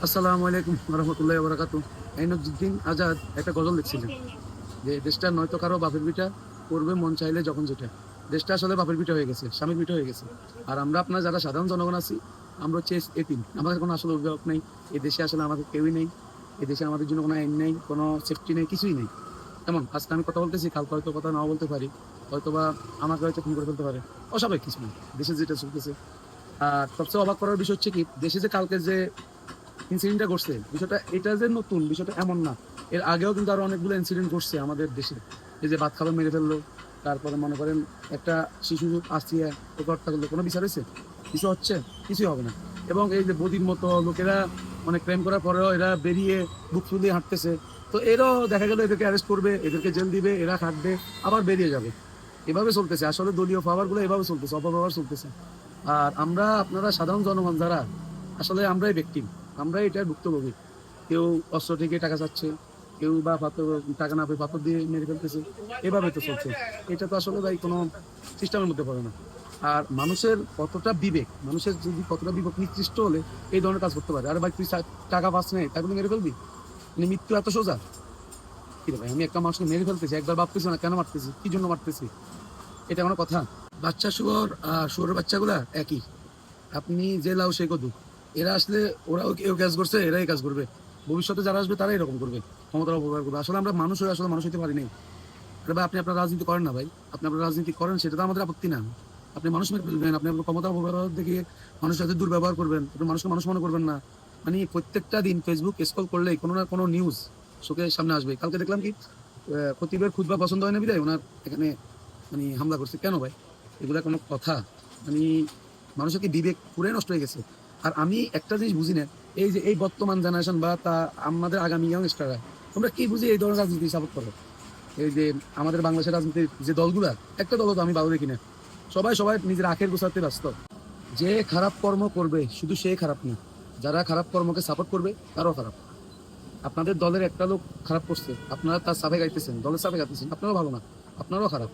আসসালামু আলাইকুম রহমতুল্লাহ বরাকাতু। আইনুদ্দিন আজাদ একটা গজল লিখছিলেন যে দেশটা নয়তো কারো বাপের পিঠা, করবে মন চাইলে যখন যেটা। দেশটা আসলে বাপের পিঠা হয়ে গেছে, স্বামীর পিঠা হয়ে গেছে। আর আমরা আপনার যারা সাধারণ জনগণ আছি, আমরা হচ্ছে এতিম। আমাদের কোনো আসলে অভিভাবক নেই। এই দেশে আসলে আমাদের কেউই নেই। এই দেশে আমাদের জন্য কোনো আইন নেই, কোনো সেফটি নেই, কিছুই নেই। যেমন আজকে আমি কথা বলতেছি, কালকে হয়তো কথা নাও বলতে পারি। হয়তোবা আমাকে হয়তো ফোন করে ফেলতে পারে। অস্বাভাবিক কিছু নেই দেশে যেটা চলতেছে। আর সবচেয়ে অবাক করার বিষয় হচ্ছে কি, দেশে যে কালকে যে ইনসিডেন্টটা ঘটছে, বিষয়টা এটা যে নতুন বিষয়টা এমন না। এর আগেও কিন্তু আরো অনেকগুলো ইনসিডেন্ট ঘটছে আমাদের দেশে। এই যে ভাত খাবার মেরে ফেললো, তারপরে মনে করেন একটা শিশু আসিয়া ওকে হত্যা করলো, কোনো বিচার হয়েছে? কিছু হচ্ছে? কিছুই হবে না। এবং এই যে বদির মতো লোকেরা অনেক ক্রাইম করার পরেও এরা বেরিয়ে বুক ফুলিয়ে হাঁটতেছে। তো এরাও দেখা গেল এদেরকে অ্যারেস্ট করবে, এদেরকে জেল দিবে, এরা খাটবে, আবার বেরিয়ে যাবে। এভাবে চলতেছে আসলে দলীয় পাওয়ার গুলো, এভাবে চলতেছে, অপব্যবহার চলতেছে। আর আমরা আপনারা সাধারণ জনগণ যারা, আসলে আমরাই ব্যক্তি, আমরাই এটার ভুক্তভোগী। কেউ অস্ত্র থেকে টাকা চাচ্ছে, কেউ বা পাথর, টাকা না পেয়ে পাথর দিয়ে মেরে ফেলতেছে। এভাবে তো চলছে। এটা তো আসলে ভাই কোনো সিস্টেমের মধ্যে পড়ে না। আর মানুষের কতটা বিবেক, মানুষের যদি কতটা বিবেক নিকৃষ্ট হলে এই ধরনের কাজ করতে পারে। আরে ভাই তুই টাকা পাস নাই, তাই বলে মেরে ফেলবি? মানে মৃত্যু এত সোজা? কি রে ভাই, আমি একটা মানুষকে মেরে ফেলতেছি, একবার ভাবতেছি না কেন মারতেছি, কি জন্য মারতেছি? এটা কোনো কথা? বাচ্চা শুয়োর আর শুয়োরের বাচ্চাগুলা একই। আপনি যে লাউ সে কদু। এরা আসলে ওরাও কেউ কাজ করছে, এরাই কাজ করবে। ভবিষ্যতে যারা আসবে তারাই এরকম করবে, ক্ষমতার অপব্যবহার করবে। আসলে আমরা মানুষ হয়ে আসলে মানুষ হতে পারি নাই। আরে ভাই, আপনি আপনার রাজনীতি করেন না ভাই, আপনি আপনার রাজনীতি করেন, সেটা তো আমাদের আপত্তি না। আপনি মানুষ মেরে ফেলবেন, আপনি আপনার ক্ষমতার অপব্যবহার দেখিয়ে মানুষের সাথে দুর্ব্যবহার করবেন, আপনি মানুষকে মানুষ মনে করবেন না। মানে প্রত্যেকটা দিন ফেসবুক স্ক্রল করলেই কোনো না কোনো নিউজ চোখের সামনে আসবে। কালকে দেখলাম কি, খতিবের খুতবা পছন্দ হয় না বিদায় ওনার এখানে মানে হামলা করছে। কেন ভাই? এগুলা কোনো কথা? মানে মানুষের কি বিবেক পুরাই নষ্ট হয়ে গেছে? আর আমি একটা জিনিস বুঝি না, এই যে এই বর্তমান জেনারেশন বা তা আমাদের আগামী ইয়াংস্টাররা, তোমরা কি বুঝে এই ধরনের রাজনীতি সাপোর্ট করো? এই যে আমাদের বাংলাদেশের রাজনীতির যে দলগুলা, একটা দলও তো আমি ভালো দেখি না। সবাই সবাই নিজের আখের গোছাতে ব্যস্ত। যে খারাপ কর্ম করবে শুধু সে খারাপ না, যারা খারাপ কর্মকে সাপোর্ট করবে তারাও খারাপ। আপনাদের দলের একটা লোক খারাপ করছে, আপনারা তার সাফে গাইতেছেন, দলের সাফে গাইতেছেন, আপনারাও ভালো না, আপনারাও খারাপ।